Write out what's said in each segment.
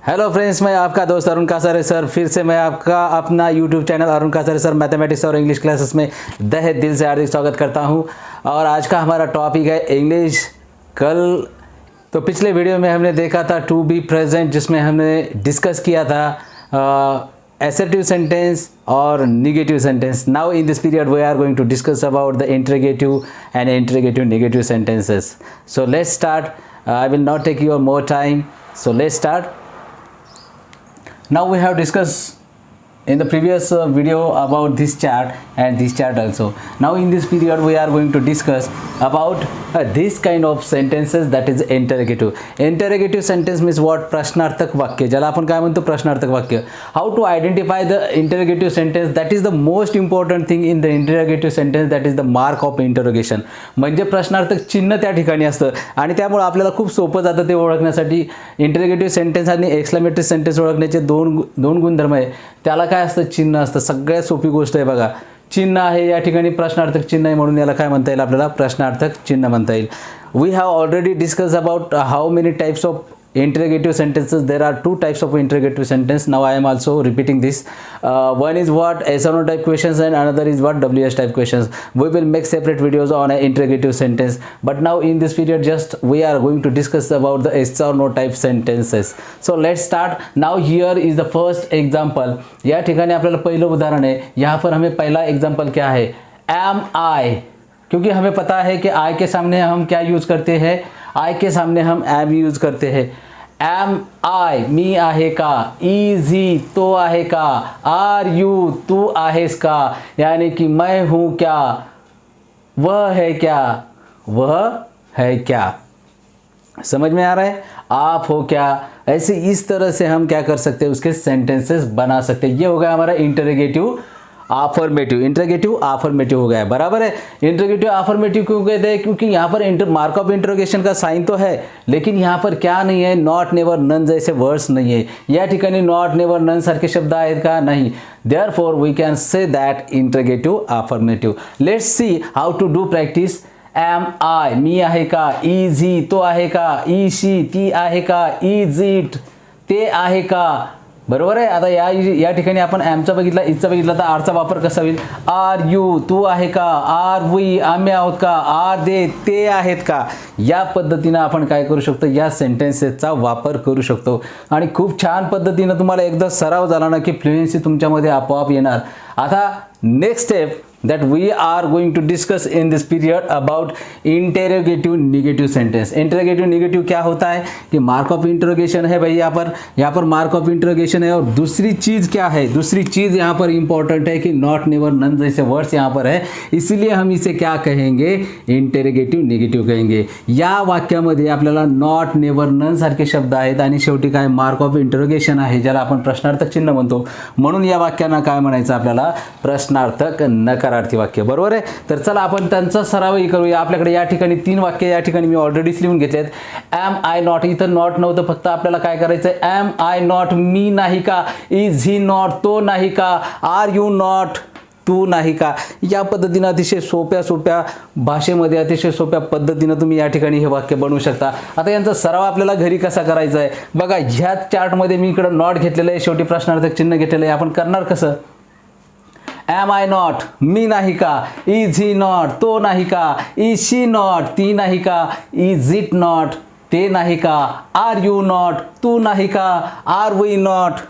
Hello friends, मैं आपका दोस्त अरुण कासारे सर फिर से मैं आपका अपना YouTube channel Arun Kasare sir mathematics और इंग्लिश क्लासेस में दिल से हार्दिक स्वागत करता हूं। और आज का हमारा टॉपिक है इंग्लिश। कल तो पिछले वीडियो में हमने देखा था टू बी प्रेजेंट, जिसमें हमने डिस्कस किया था assertive sentence और negative sentence. Now in this period we are going to discuss about the interrogative and interrogative negative sentences. So let's start. I will not take your more time. So let's start. Now we have discussed in the previous video about this chart and this chart also. Now in this period we are going to discuss about this kind of sentences, that is interrogative. Interrogative sentence means what? प्रश्नार्थक वाक्य, ज्याला आपण काय म्हणतो प्रश्नार्थक वाक्य. How to identify the interrogative sentence? That is the most important thing in the interrogative sentence, that is the mark of interrogation. म्हणजे प्रश्नार्थक चिन्ह त्या ठिकाणी असतं आणि त्यामुळे आपल्याला खूप सोपं जातं ते ओळखण्यासाठी. इंटरोगेटिव्ह सेंटेन्स आणि एक्सक्लेमेटरी सेंटेन्स ओळखण्याचे दोन गुणधर्म आहे. त्याला काय असतं? चिन्ह असतं. सगळ्यात सोपी गोष्ट आहे बघा. चिन्ह आहे या ठिकाणी प्रश्नार्थक चिन्ह आहे म्हणून याला काय म्हणता येईल? आपल्याला प्रश्नार्थक चिन्ह म्हणता येईल. We have already discuss about how many types of interrogative sentences. There are two types of interrogative sentence. Now I am also repeating this. One is what? Yes or no type questions, and another is what? WS type questions. We will make separate videos on an interrogative sentence, but now in this period just we are going to discuss about the yes or no type sentences. So let's start. Now here is the first example. या ठिकाणी आपल्याला पहिलं उदाहरण है. यहाँ पर हमें पहला example क्या है? am I, क्योंकि हमें पता है कि I के सामने हम क्या यूज करते हैं? I के सामने हम am यूज करते हैं. am I, मी आहे का? is he, तो आहे का? are you, तू आहेस का? यानी कि मैं हूँ क्या? वह है क्या? वह है क्या? समझ में आ रहा है? आप हो क्या? ऐसे इस तरह से हम क्या कर सकते हैं? उसके सेंटेंसेस बना सकते हैं. ये हो गया हमारा इंटरोगेटिव affirmative. इंटरोगेटिव affirmative हो गया, बराबर है. इंटरोगेटिव affirmative क्यों कहते हैं? क्योंकि यहाँ पर मार्क ऑफ इंटरोगेशन का साइन तो है, लेकिन यहाँ पर क्या नहीं है? नॉट, नेवर, नन जैसे वर्ड्स नहीं है. या ठिकाणी नॉट, नेवर, नन सारखे शब्द आहेत का? नाही. Therefore we can say that interrogative affirmative. Let's see how to do practice. am I, मी आहे का? is he, तो आहे का? is she, ती आहे का? is it, ते आहे का? बरोबर आहे. आता या ठिकाणी आपण ॲमचा बघितला, इजचा बघितला, तर आरचा वापर कसा होईल? आर यू, तू आहे का? आर वी, आम्ही आहोत का? आर दे, ते आहेत का? या पद्धतीनं आपण काय करू शकतो? या सेंटेन्सेसचा वापर करू शकतो आणि खूप छान पद्धतीनं तुम्हाला एकदा सराव झाला ना की फ्लुएन्सी तुमच्यामध्ये आपोआप येणार. आता next step that we are going to discuss in this period about interrogative negative sentence. interrogative negative क्या होता है कि मार्क ऑफ इंटरोगेशन है भाई. यहाँ पर मार्क ऑफ इंटरोगेशन है और दूसरी चीज़ क्या है? दूसरी चीज़ यहाँ पर इंपॉर्टेंट है कि नॉट, नेवर, नन जैसे वर्ड्स यहाँ पर है, इसीलिए हम इसे क्या कहेंगे? इंटरोगेटिव निगेटिव्ह कहेंगे. या वाक्यामध्ये आपल्याला नॉट, नेवर, नन सारखे शब्द आहेत आणि शेवटी काय? मार्क ऑफ इंटरोगेशन आहे, ज्याला आपण प्रश्नार्थक चिन्ह म्हणतो. म्हणून या वाक्यांना काय म्हणायचं आपल्याला? प्रश्नार्थक नकारार्थी वाक्य. बरोबर आहे. तर चला आपण त्यांचा सरावही करूया. आपल्याकडे या ठिकाणी 3 वाक्य या ठिकाणी मी ऑलरेडीच लिहून घेतलेत. am I not, इथं नॉट नव्हतं, फक्त आपल्याला काय करायचं? am I not, मी नाही का? is he not, तो नाही का? are you not, तू नाही का? या पद्धतीनं अतिशय सोप्या भाषेमध्ये अतिशय सोप्या पद्धतीनं तुम्ही या ठिकाणी हे वाक्य बनवू शकता. आता यांचा सराव आपल्याला घरी कसा करायचा आहे बघा. ह्या चार्टमध्ये मी इकडं नॉट घेतलेलं आहे, शेवटी प्रश्नार्थक चिन्ह घेतलेलं आहे. आपण करणार कसं? am I not, मी नाही का? is he not, तो नाही का? is she not, ती नाही का? is it not, ते नाही का? are you not, तू नाही का? are we not,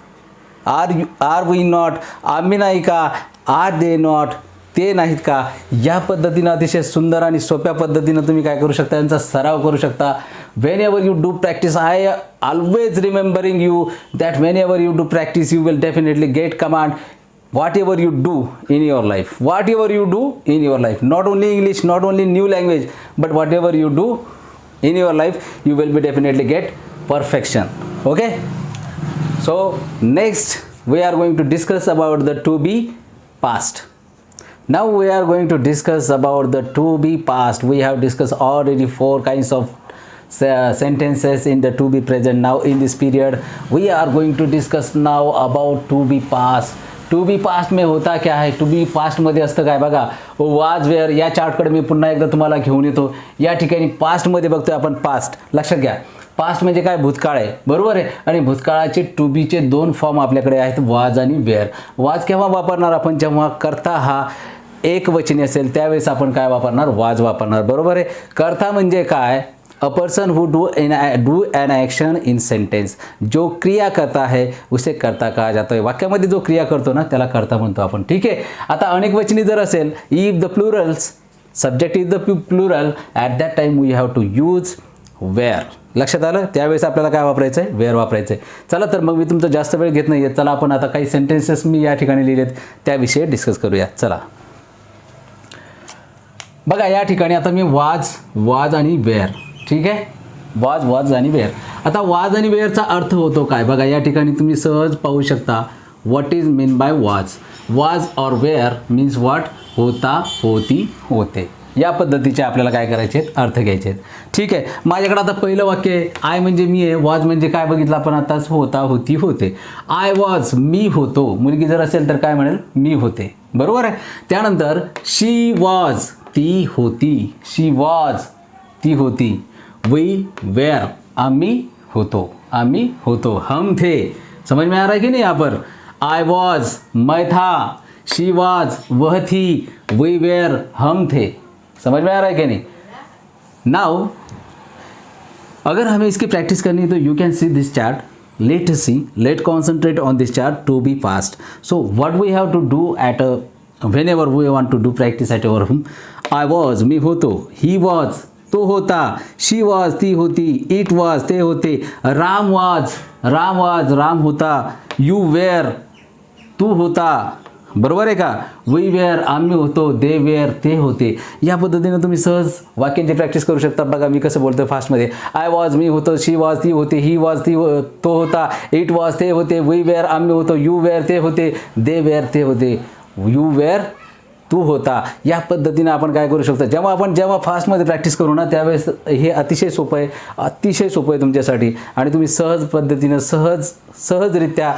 are we not, आम्ही नाही का? are they not, ते नाहीत का? या पद्धतीनं अतिशय सुंदर आणि सोप्या पद्धतीनं तुम्ही काय करू शकता? यांचा सराव करू शकता. whenever you do practice, I always remembering you that whenever you do practice you will definitely get command. Whatever you do in your life, whatever you do in your life, not only English, not only new language, but whatever you do in your life, you will be definitely get perfection. Okay? So next we are going to discuss about the to be past. Now we are going to discuss about the to be past. We have discussed already 4 kinds of sentences in the to be present. Now in this period we are going to discuss now about to be past. To be past में होता क्या है? To be past मध्ये असतं काय बघा. वाज wear या चार्टकडे मी पुन्हा एकदा तुम्हाला घेऊन येतो. या ठिकाणी पास्ट मध्ये बघतोय आपण पास्ट. लक्षात घ्या पास्ट म्हणजे काय, भूतकाळ आहे, बरोबर आहे. आणि भूतकाळाचे टू बीचे दोन फॉर्म आपल्याकडे आहेत, वाज आणि वेअर. वाज केव्हा वापरणार आपण, जेव्हा कर्ता हा एकवचनी असेल त्यावेळेस आपण काय वापरणार, वाज वापरणार, बरोबर आहे. कर्ता म्हणजे काय, a person who do an action in sentence. जो क्रिया करता है उसे कर्ता कहा जाता है. वाक्यामध्ये जो क्रिया करतो ना त्याला कर्ता म्हणतो आपण, ठीक आहे. आता अनेकवचनी जर असेल, if the plurals subject is the plural at that time we have to use were. लक्षात आलं, त्यावेळेस आपल्याला काय वापरायचं आहे, वेअर वापरायचं आहे. चला तर मग मी तुमचा जास्त वेळ घेत नाही आहे. चला आपण आता काही सेंटेन्सेस मी या ठिकाणी लिहिलेत त्याविषयी डिस्कस करूया. चला बघा, या ठिकाणी आता मी वाज आणि वेअर, ठीक आहे, वाज आणि वेअर. आता वाज आणि वेअरचा अर्थ होतो काय, बघा या ठिकाणी तुम्ही सहज पाहू शकता. व्हॉट इज मीन बाय वाज और वेअर मीन्स व्हॉट, होता, होती, होते. या पद्धतीचे आपल्याला काय करायचे आहेत, अर्थ घ्यायचे आहेत, ठीक आहे. माझ्याकडे आता पहिलं वाक्य आहे, आय म्हणजे मी आहे, वाज म्हणजे काय बघितलं आपण आताच, होता, होती, होते. आय वॉज मी होतो, मुलगी जर असेल तर काय म्हणेल, मी होते, बरोबर आहे. त्यानंतर शी वॉज ती होती, शी वॉज ती होती. वी वेअर आम्ही होतो, हम थे. समझ में आ रहा है कि नहीं यहाँ पर. आई वॉज मैं था, शी वॉज वह थी, वी वेयर हम थे. समझ में आ रहा है कि नहीं. नाउ अगर हमें इसकी प्रैक्टिस करनी है तो you can see this chart. Let concentrate on this chart to be past. So what we have to do at whenever we want to do practice at our home. I was मी होतो, he was तो होता, she was ती होती, it was ते होते, Ram was Ram होता, you were तू होता, बरोबर आहे का. we were आम्ही होतो, they were ते होते. या पद्धतीने तुम्ही सहज वाक्यांची प्रॅक्टिस करू शकता. बघा मी कसं बोलतो फास्टमध्ये. आय वॉज मी होतो, शी वॉज ती होती, ही वॉज ती तो होता, इट वॉज ते होते, वी वेअर आम्ही होतो, यू वेअर ते होते, दे वेअर ते होते, यू वेअर तू होता. या पद्धतीने आपण काय करू शकतो, जेव्हा फास्टमध्ये प्रॅक्टिस करू ना त्यावेळेस हे अतिशय सोपं आहे तुमच्यासाठी. आणि तुम्ही सहज पद्धतीनं सहजरित्या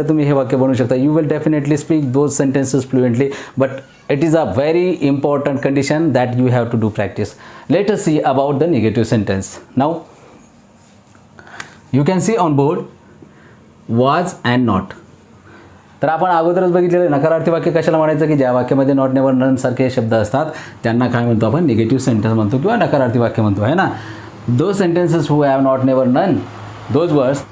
तुम्ही हे वाक्य बनवू शकता. You will definitely speak those sentences fluently, but it is a very important condition that you have to do practice. Let us see about the negative sentence. Now you can see on board was and not. तर आपण अगोदरच बघितलेलं नकारार्थी वाक्य कशाला म्हणायचं, की ज्या वाक्यामध्ये नॉट, नेवर, नन सारखे शब्द असतात त्यांना काय म्हणतो आपण, निगेटिव्ह सेंटेन्स म्हणतो किंवा नकारार्थी वाक्य म्हणतो, आहे ना. Those sentences who have not, never, none, those words,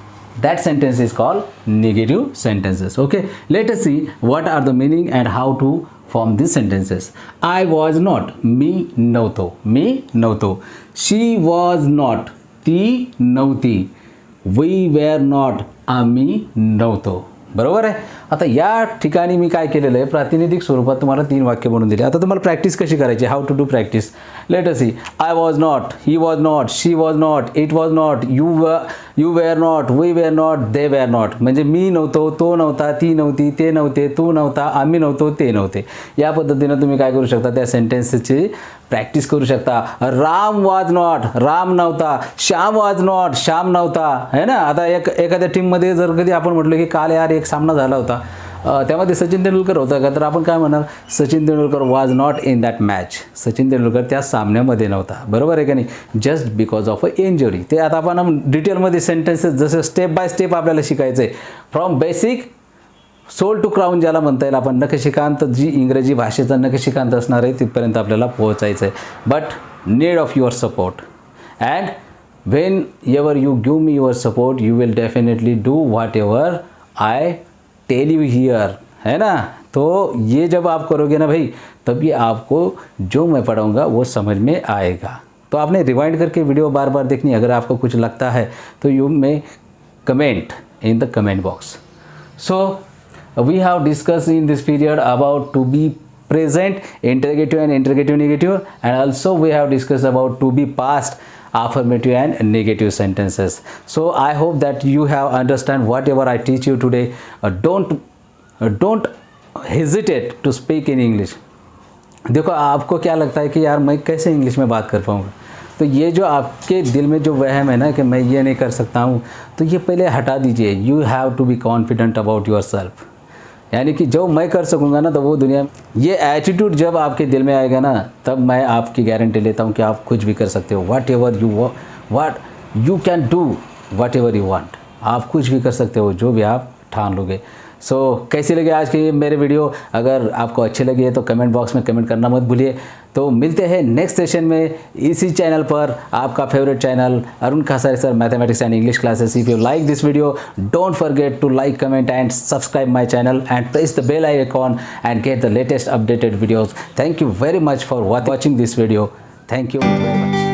that sentence is called negative sentences. Okay, let us see what are the meaning and how to form these sentences. I was not, मी नव्हतो. She was not, ती नव्हती. We were not, आम्ही नव्हतो, बरोबर आहे. आता या ठिकाणी मी काय केलेलं आहे, प्रातिनिधिक स्वरूपात तुम्हाला 3 वाक्य बनवून दिले. आता तुम्हाला प्रॅक्टिस कशी करायची, how to do practice. Let us see. I was not, he was not, she was not, it was not, you were not, we were not, they were not. म्हणजे मी नव्हतो, तो नव्हता, ती नव्हती, ते नव्हते, तू नव्हता, आम्ही नव्हतो, ते नव्हते. या पद्धतीनं तुम्ही काय करू शकता, त्या सेंटेन्सची प्रॅक्टिस करू शकता. राम वॉज नॉट, राम नव्हता. श्याम वॉज नॉट, श्याम नव्हता, है ना. आता एखाद्या टीममध्ये जर कधी आपण म्हटलं की काल यार एक सामना झाला होता, त्यामध्ये सचिन तेंडुलकर होता का, तर आपण काय म्हणणार, Sachin Tendulkar was not in that match. Sachin Tendulkar त्या सामन्यामध्ये नव्हता, बरोबर आहे का नाही. Just because of a injury. ते आता आपण डिटेलमध्ये सेंटेन्सेस जसं स्टेप बाय स्टेप आपल्याला शिकायचं आहे. From basic sole to crown ज्याला म्हणता येईल आपण, नखशिकांत जी इंग्रजी भाषेचा नखशिकांत असणार आहे तिथपर्यंत आपल्याला पोहोचायचं आहे. But need of your support, and when ever you give me your support you will definitely do what ever I tell you here, है ना. तो ये जब आप करोगे ना भाई, तभी आपको जो मैं पढ़ाऊँगा वो समझ में आएगा. तो आपने रिवाइंड करके वीडियो बार बार देखनी. अगर आपको कुछ लगता है तो you may comment in the comment box. So we have discussed in this period about to be present, interrogative and interrogative negative, and also we have discussed about to be past, affirmative and negative sentences. So I hope that you have understand whatever I teach you today. Don't hesitate to speak in English. देखो आपको क्या लगता है कि यार मैं कैसे English में बात कर पाऊँगा, तो ये जो आपके दिल में जो वहम है ना कि मैं ये नहीं कर सकता हूँ, तो ये पहले हटा दीजिए. You have to be confident about yourself. यानी कि जो मैं कर सकूँगा ना तो वो दुनिया में, ये एटीट्यूड जब आपके दिल में आएगा ना, तब मैं आपकी गारंटी लेता हूँ कि आप कुछ भी कर सकते हो. What you can do Vat ever you want, आप कुछ भी कर सकते हो जो भी आप ठान लोगे। सो कैसी लगी आज की मेरे वीडियो? अगर आपको अच्छी लगी है तो कमेंट बॉक्स में कमेंट करना मत भूलिए। तो मिलते हैं नेक्स्ट सेशन में इसी चैनल पर, आपका favourite channel Arun Kasare sir mathematics and English classes. If you like this video, don't forget to like, comment and subscribe my channel and press the bell icon and get the latest updated videos. Thank you very much for watching this video. Thank you very much.